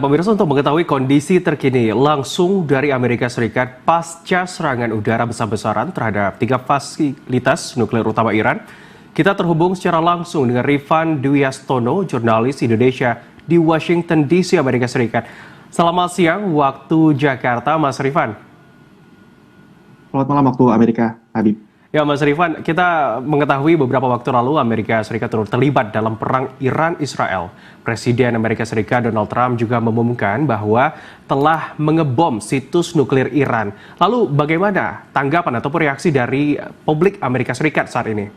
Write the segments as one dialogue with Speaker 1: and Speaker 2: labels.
Speaker 1: Pemirsa, untuk mengetahui kondisi terkini langsung dari Amerika Serikat pasca serangan udara besar-besaran terhadap 3 fasilitas nuklir utama Iran, kita terhubung secara langsung dengan Rifan Dwiastono, jurnalis Indonesia di Washington DC, Amerika Serikat. Selamat siang waktu Jakarta, Mas Rifan.
Speaker 2: Selamat malam waktu Amerika, Habib.
Speaker 1: Ya, Mas Rifan, kita mengetahui beberapa waktu lalu Amerika Serikat turut terlibat dalam perang Iran-Israel. Presiden Amerika Serikat Donald Trump juga mengumumkan bahwa telah mengebom situs nuklir Iran. Lalu bagaimana tanggapan ataupun reaksi dari publik Amerika Serikat saat ini?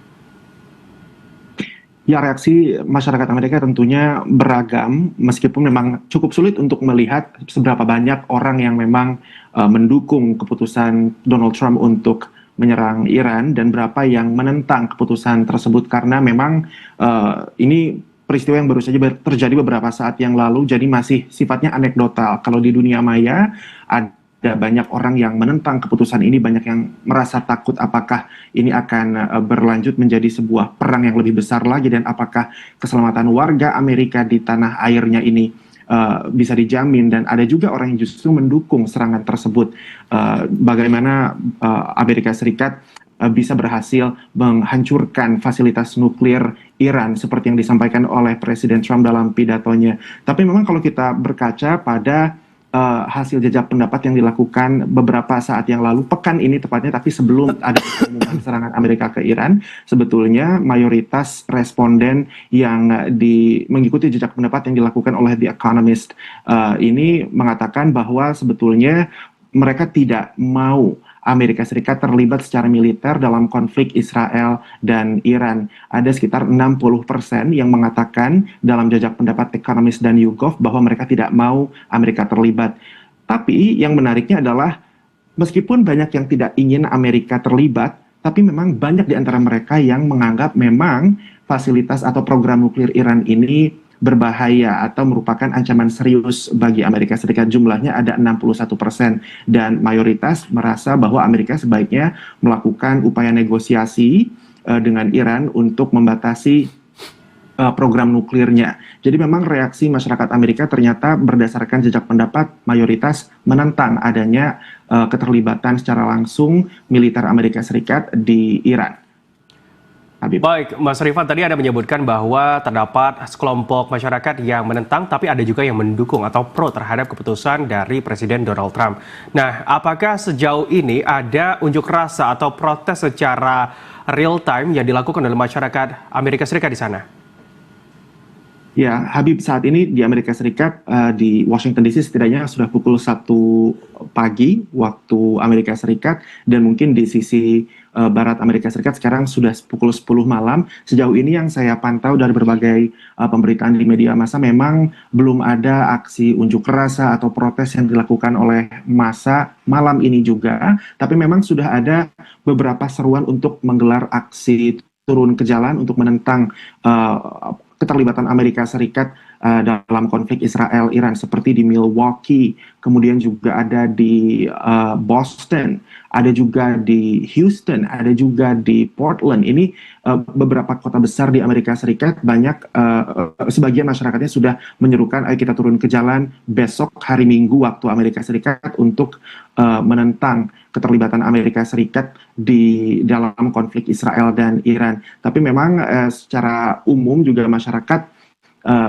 Speaker 2: Ya, reaksi masyarakat Amerika tentunya beragam, meskipun memang cukup sulit untuk melihat seberapa banyak orang yang memang mendukung keputusan Donald Trump untuk menyerang Iran dan berapa yang menentang keputusan tersebut, karena memang ini peristiwa yang baru saja terjadi beberapa saat yang lalu, jadi masih sifatnya anekdotal. Kalau di dunia maya ada banyak orang yang menentang keputusan ini, banyak yang merasa takut apakah ini akan berlanjut menjadi sebuah perang yang lebih besar lagi, dan apakah keselamatan warga Amerika di tanah airnya ini bisa dijamin. Dan ada juga orang yang justru mendukung serangan tersebut. Bagaimana Amerika Serikat bisa berhasil menghancurkan fasilitas nuklir Iran seperti yang disampaikan oleh Presiden Trump dalam pidatonya. Tapi memang kalau kita berkaca pada hasil jajak pendapat yang dilakukan beberapa saat yang lalu, pekan ini tepatnya, tapi sebelum ada pengumuman serangan Amerika ke Iran, sebetulnya mayoritas responden yang mengikuti jejak pendapat yang dilakukan oleh The Economist ini mengatakan bahwa sebetulnya mereka tidak mau Amerika Serikat terlibat secara militer dalam konflik Israel dan Iran. Ada sekitar 60% yang mengatakan dalam jajak pendapat Economist dan YouGov bahwa mereka tidak mau Amerika terlibat. Tapi yang menariknya adalah meskipun banyak yang tidak ingin Amerika terlibat, tapi memang banyak di antara mereka yang menganggap memang fasilitas atau program nuklir Iran ini berbahaya atau merupakan ancaman serius bagi Amerika Serikat. Jumlahnya ada 61%, dan mayoritas merasa bahwa Amerika sebaiknya melakukan upaya negosiasi dengan Iran untuk membatasi program nuklirnya. Jadi memang reaksi masyarakat Amerika ternyata berdasarkan jejak pendapat mayoritas menentang adanya keterlibatan secara langsung militer Amerika Serikat di Iran. Habib.
Speaker 1: Baik, Mas Rifan, tadi Anda menyebutkan bahwa terdapat sekelompok masyarakat yang menentang, tapi ada juga yang mendukung atau pro terhadap keputusan dari Presiden Donald Trump. Nah, apakah sejauh ini ada unjuk rasa atau protes secara real time yang dilakukan oleh masyarakat Amerika Serikat di sana?
Speaker 2: Ya, Habib, saat ini di Amerika Serikat, di Washington DC setidaknya sudah pukul 1 pagi waktu Amerika Serikat, dan mungkin di sisi barat Amerika Serikat sekarang sudah pukul 10 malam. Sejauh ini yang saya pantau dari berbagai pemberitaan di media massa, memang belum ada aksi unjuk rasa atau protes yang dilakukan oleh massa malam ini juga, tapi memang sudah ada beberapa seruan untuk menggelar aksi turun ke jalan untuk menentang keterlibatan Amerika Serikat dalam konflik Israel-Iran, seperti di Milwaukee, kemudian juga ada di Boston, ada juga di Houston, ada juga di Portland. Ini beberapa kota besar di Amerika Serikat, banyak sebagian masyarakatnya sudah menyerukan ayo kita turun ke jalan besok hari Minggu waktu Amerika Serikat untuk menentang keterlibatan Amerika Serikat di dalam konflik Israel dan Iran. Tapi memang secara umum juga masyarakat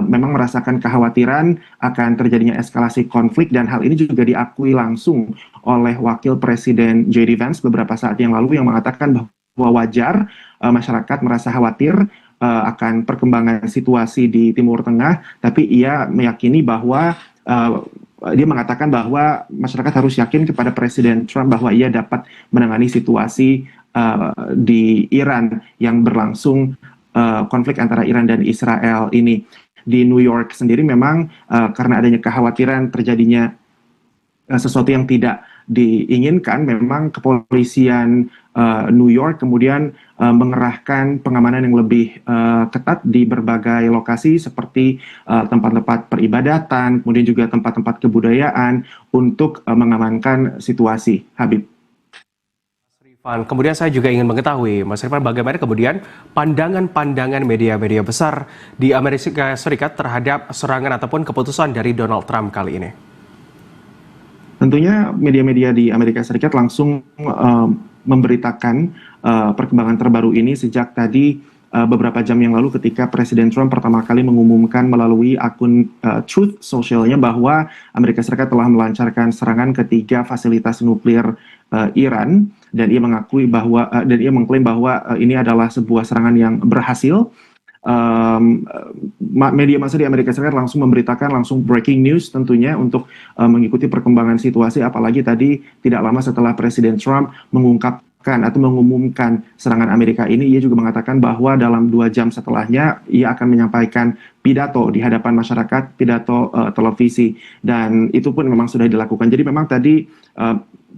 Speaker 2: memang merasakan kekhawatiran akan terjadinya eskalasi konflik, dan hal ini juga diakui langsung oleh Wakil Presiden J.D. Vance beberapa saat yang lalu, yang mengatakan bahwa wajar masyarakat merasa khawatir akan perkembangan situasi di Timur Tengah, tapi ia meyakini bahwa dia mengatakan bahwa masyarakat harus yakin kepada Presiden Trump bahwa ia dapat menangani situasi di Iran yang berlangsung, konflik antara Iran dan Israel ini. Di New York sendiri memang karena adanya kekhawatiran terjadinya sesuatu yang tidak diinginkan, memang kepolisian New York kemudian mengerahkan pengamanan yang lebih ketat di berbagai lokasi seperti tempat-tempat peribadatan, kemudian juga tempat-tempat kebudayaan untuk mengamankan situasi. Habib.
Speaker 1: Kemudian saya juga ingin mengetahui, Mas Rifan, bagaimana kemudian pandangan-pandangan media-media besar di Amerika Serikat terhadap serangan ataupun keputusan dari Donald Trump kali ini?
Speaker 2: Tentunya media-media di Amerika Serikat langsung memberitakan perkembangan terbaru ini sejak tadi beberapa jam yang lalu ketika Presiden Trump pertama kali mengumumkan melalui akun Truth Socialnya bahwa Amerika Serikat telah melancarkan serangan ke 3 fasilitas nuklir Iran, dan ia mengakui bahwa dan ia mengklaim bahwa ini adalah sebuah serangan yang berhasil. Media massa di Amerika Serikat langsung memberitakan, langsung breaking news tentunya untuk mengikuti perkembangan situasi, apalagi tadi tidak lama setelah Presiden Trump mengungkapkan atau mengumumkan serangan Amerika ini, ia juga mengatakan bahwa dalam 2 jam setelahnya ia akan menyampaikan pidato di hadapan masyarakat, pidato televisi, dan itu pun memang sudah dilakukan. Jadi memang tadi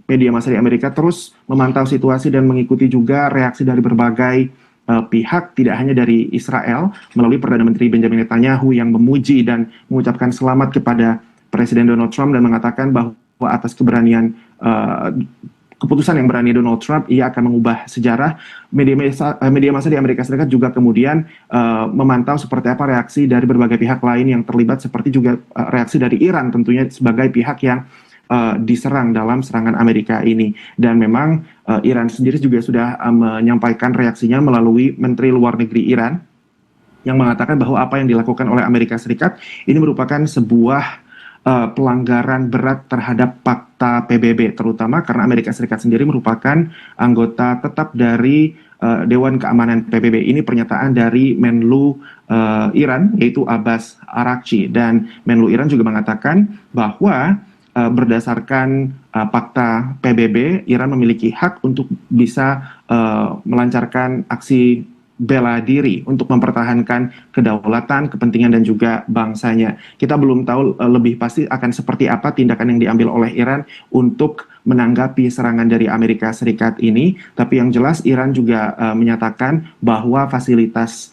Speaker 2: media massa di Amerika terus memantau situasi dan mengikuti juga reaksi dari berbagai pihak, tidak hanya dari Israel melalui Perdana Menteri Benjamin Netanyahu yang memuji dan mengucapkan selamat kepada Presiden Donald Trump dan mengatakan bahwa atas keberanian keputusan yang berani Donald Trump, ia akan mengubah sejarah. Media massa di Amerika Serikat juga kemudian memantau seperti apa reaksi dari berbagai pihak lain yang terlibat, seperti juga reaksi dari Iran tentunya sebagai pihak yang diserang dalam serangan Amerika ini. Dan memang Iran sendiri juga sudah menyampaikan reaksinya melalui Menteri Luar Negeri Iran yang mengatakan bahwa apa yang dilakukan oleh Amerika Serikat ini merupakan sebuah pelanggaran berat terhadap Fakta PBB, terutama karena Amerika Serikat sendiri merupakan anggota tetap dari Dewan Keamanan PBB. Ini pernyataan dari Menlu Iran, yaitu Abbas Araghchi, dan Menlu Iran juga mengatakan bahwa berdasarkan Fakta PBB, Iran memiliki hak untuk bisa melancarkan aksi bela diri untuk mempertahankan kedaulatan, kepentingan, dan juga bangsanya. Kita belum tahu lebih pasti akan seperti apa tindakan yang diambil oleh Iran untuk menanggapi serangan dari Amerika Serikat ini, tapi yang jelas Iran juga menyatakan bahwa fasilitas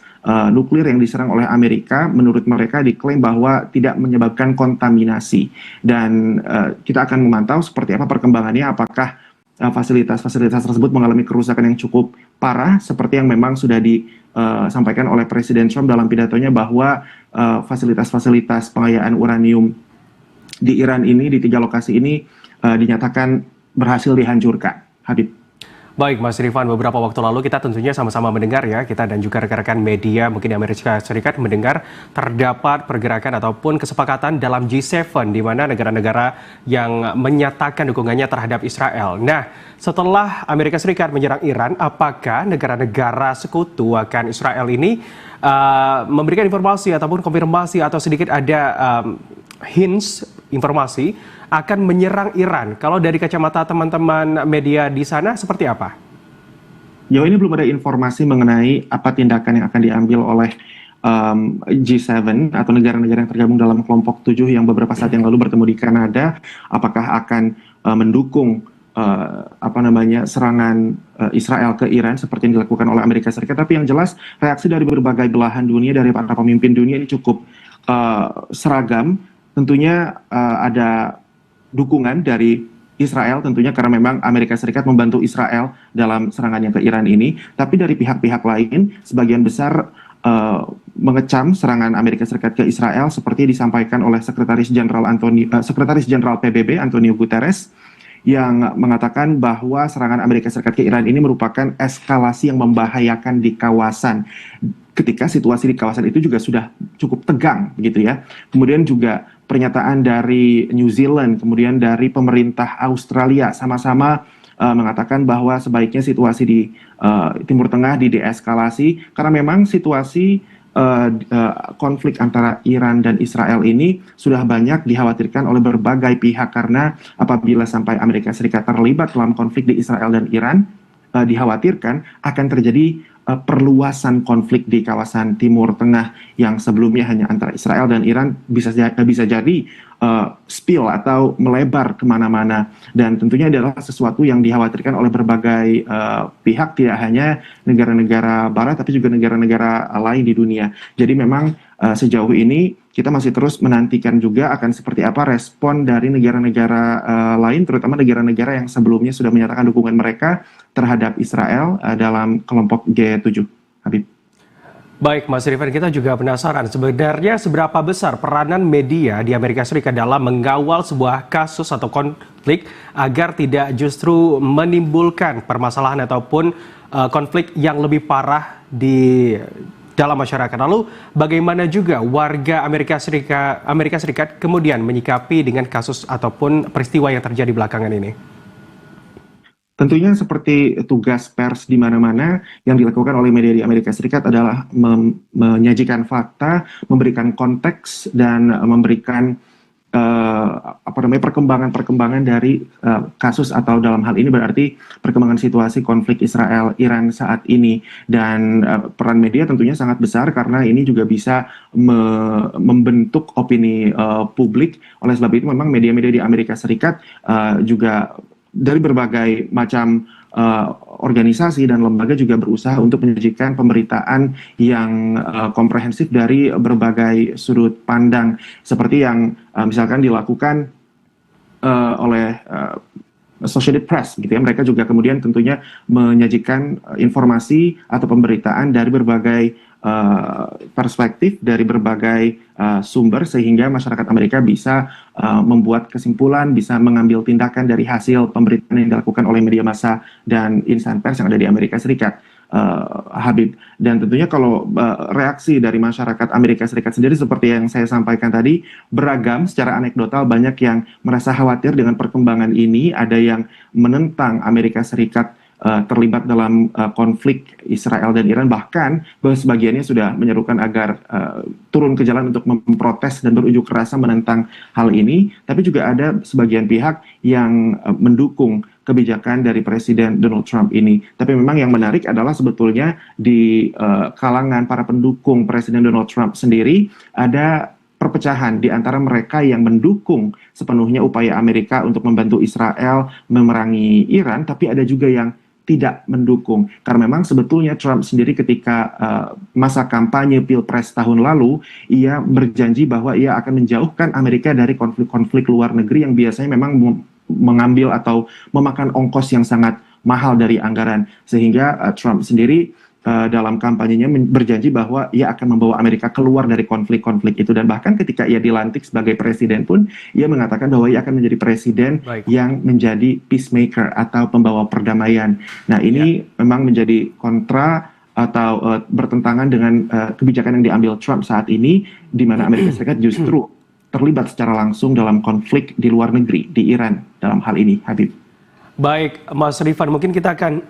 Speaker 2: nuklir yang diserang oleh Amerika menurut mereka diklaim bahwa tidak menyebabkan kontaminasi, dan kita akan memantau seperti apa perkembangannya, apakah fasilitas-fasilitas tersebut mengalami kerusakan yang cukup parah seperti yang memang sudah disampaikan oleh Presiden Trump dalam pidatonya bahwa fasilitas-fasilitas pengayaan uranium di Iran ini, di 3 lokasi ini dinyatakan berhasil dihancurkan. Habib.
Speaker 1: Baik, Mas Rifan, beberapa waktu lalu kita tentunya sama-sama mendengar ya, kita dan juga rekan-rekan media mungkin di Amerika Serikat mendengar terdapat pergerakan ataupun kesepakatan dalam G7 di mana negara-negara yang menyatakan dukungannya terhadap Israel. Nah, setelah Amerika Serikat menyerang Iran, apakah negara-negara sekutu akan Israel ini memberikan informasi ataupun konfirmasi atau sedikit ada hints informasi akan menyerang Iran? Kalau dari kacamata teman-teman media di sana seperti apa?
Speaker 2: Jauh ini belum ada informasi mengenai apa tindakan yang akan diambil oleh G7 atau negara-negara yang tergabung dalam kelompok 7 yang beberapa saat yang lalu bertemu di Kanada. Apakah akan mendukung serangan Israel ke Iran seperti yang dilakukan oleh Amerika Serikat? Tapi yang jelas reaksi dari berbagai belahan dunia, dari para pemimpin dunia ini cukup seragam. Tentunya ada dukungan dari Israel tentunya karena memang Amerika Serikat membantu Israel dalam serangannya ke Iran ini. Tapi dari pihak-pihak lain, sebagian besar mengecam serangan Amerika Serikat ke Israel seperti disampaikan oleh Sekretaris Jenderal PBB Antonio Guterres, yang mengatakan bahwa serangan Amerika Serikat ke Iran ini merupakan eskalasi yang membahayakan di kawasan. Ketika situasi di kawasan itu juga sudah cukup tegang, begitu ya. Kemudian juga pernyataan dari New Zealand, kemudian dari pemerintah Australia sama-sama mengatakan bahwa sebaiknya situasi di Timur Tengah dideeskalasi karena memang situasi konflik antara Iran dan Israel ini sudah banyak dikhawatirkan oleh berbagai pihak, karena apabila sampai Amerika Serikat terlibat dalam konflik di Israel dan Iran, dikhawatirkan akan terjadi perluasan konflik di kawasan Timur Tengah yang sebelumnya hanya antara Israel dan Iran bisa jadi spill atau melebar kemana-mana, dan tentunya adalah sesuatu yang dikhawatirkan oleh berbagai pihak, tidak hanya negara-negara Barat tapi juga negara-negara lain di dunia. Jadi memang sejauh ini kita masih terus menantikan juga akan seperti apa respon dari negara-negara lain, terutama negara-negara yang sebelumnya sudah menyatakan dukungan mereka terhadap Israel dalam kelompok G7. Habib.
Speaker 1: Baik, Mas Rifan, kita juga penasaran sebenarnya seberapa besar peranan media di Amerika Serikat dalam mengawal sebuah kasus atau konflik agar tidak justru menimbulkan permasalahan ataupun konflik yang lebih parah di dalam masyarakat. Lalu bagaimana juga warga Amerika Serikat kemudian menyikapi dengan kasus ataupun peristiwa yang terjadi belakangan ini?
Speaker 2: Tentunya seperti tugas pers di mana-mana yang dilakukan oleh media di Amerika Serikat adalah menyajikan fakta, memberikan konteks dan memberikan perkembangan-perkembangan dari kasus, atau dalam hal ini berarti perkembangan situasi konflik Israel-Iran saat ini. Dan peran media tentunya sangat besar karena ini juga bisa membentuk opini publik. Oleh sebab itu memang media-media di Amerika Serikat juga dari berbagai macam organisasi dan lembaga juga berusaha untuk menyajikan pemberitaan yang komprehensif dari berbagai sudut pandang, seperti yang misalkan dilakukan oleh Associated Press gitu ya. Mereka juga kemudian tentunya menyajikan informasi atau pemberitaan dari berbagai perspektif, dari berbagai sumber, sehingga masyarakat Amerika bisa membuat kesimpulan, bisa mengambil tindakan dari hasil pemberitaan yang dilakukan oleh media massa dan insan pers yang ada di Amerika Serikat. Habib, dan tentunya kalau reaksi dari masyarakat Amerika Serikat sendiri seperti yang saya sampaikan tadi beragam. Secara anekdotal banyak yang merasa khawatir dengan perkembangan ini, ada yang menentang Amerika Serikat terlibat dalam konflik Israel dan Iran, bahkan sebagiannya sudah menyerukan agar turun ke jalan untuk memprotes dan berunjuk rasa menentang hal ini. Tapi juga ada sebagian pihak yang mendukung kebijakan dari Presiden Donald Trump ini. Tapi memang yang menarik adalah sebetulnya di kalangan para pendukung Presiden Donald Trump sendiri ada perpecahan di antara mereka yang mendukung sepenuhnya upaya Amerika untuk membantu Israel memerangi Iran, tapi ada juga yang tidak mendukung. Karena memang sebetulnya Trump sendiri ketika masa kampanye Pilpres tahun lalu, ia berjanji bahwa ia akan menjauhkan Amerika dari konflik-konflik luar negeri yang biasanya memang mengambil atau memakan ongkos yang sangat mahal dari anggaran. Sehingga Trump sendiri dalam kampanyenya berjanji bahwa ia akan membawa Amerika keluar dari konflik-konflik itu. Dan bahkan ketika ia dilantik sebagai presiden pun, ia mengatakan bahwa ia akan menjadi presiden yang menjadi peacemaker atau pembawa perdamaian. Nah ini memang menjadi kontra atau bertentangan dengan kebijakan yang diambil Trump saat ini, di mana Amerika Serikat justru terlibat secara langsung dalam konflik di luar negeri, di Iran dalam hal ini, Habib.
Speaker 1: Baik, Mas Rifan, mungkin kita akan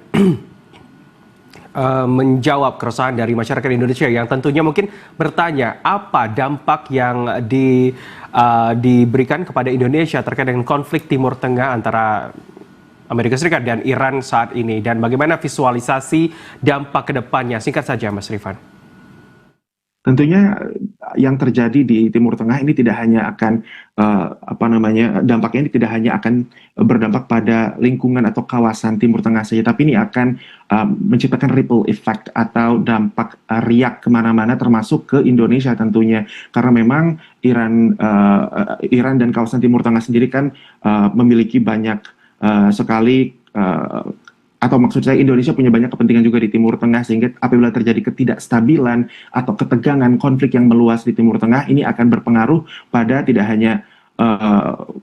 Speaker 1: menjawab keresahan dari masyarakat Indonesia yang tentunya mungkin bertanya apa dampak yang diberikan kepada Indonesia terkait dengan konflik Timur Tengah antara Amerika Serikat dan Iran saat ini, dan bagaimana visualisasi dampak ke depannya. Singkat saja, Mas Rifan.
Speaker 2: Tentunya yang terjadi di Timur Tengah ini tidak hanya akan dampaknya ini tidak hanya akan berdampak pada lingkungan atau kawasan Timur Tengah saja, tapi ini akan menciptakan ripple effect atau dampak riak kemana-mana, termasuk ke Indonesia tentunya. Karena memang Iran dan kawasan Timur Tengah sendiri kan memiliki banyak sekali atau maksud saya Indonesia punya banyak kepentingan juga di Timur Tengah, sehingga apabila terjadi ketidakstabilan atau ketegangan konflik yang meluas di Timur Tengah, ini akan berpengaruh pada tidak hanya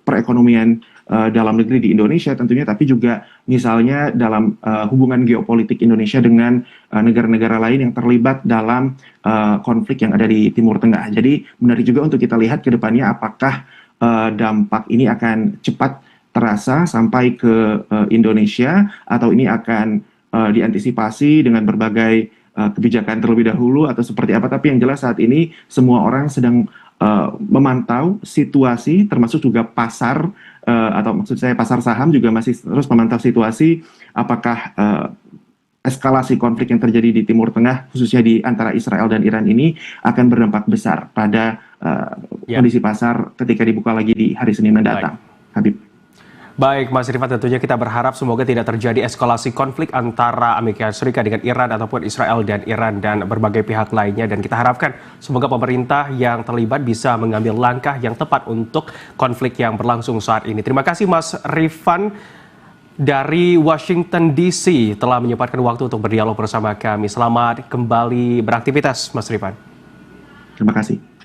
Speaker 2: perekonomian dalam negeri di Indonesia tentunya, tapi juga misalnya dalam hubungan geopolitik Indonesia dengan negara-negara lain yang terlibat dalam konflik yang ada di Timur Tengah. Jadi menarik juga untuk kita lihat ke depannya apakah dampak ini akan cepat terasa sampai ke Indonesia, atau ini akan diantisipasi dengan berbagai kebijakan terlebih dahulu, atau seperti apa. Tapi yang jelas saat ini semua orang sedang memantau situasi, termasuk juga pasar, atau maksud saya pasar saham juga masih terus memantau situasi apakah eskalasi konflik yang terjadi di Timur Tengah, khususnya di antara Israel dan Iran ini, akan berdampak besar pada kondisi pasar ketika dibuka lagi di hari Senin mendatang. Habib.
Speaker 1: Baik, Mas Rifan, tentunya kita berharap semoga tidak terjadi eskalasi konflik antara Amerika Serikat dengan Iran ataupun Israel dan Iran dan berbagai pihak lainnya. Dan kita harapkan semoga pemerintah yang terlibat bisa mengambil langkah yang tepat untuk konflik yang berlangsung saat ini. Terima kasih Mas Rifan dari Washington DC telah menyempatkan waktu untuk berdialog bersama kami. Selamat kembali beraktivitas, Mas Rifan.
Speaker 2: Terima kasih.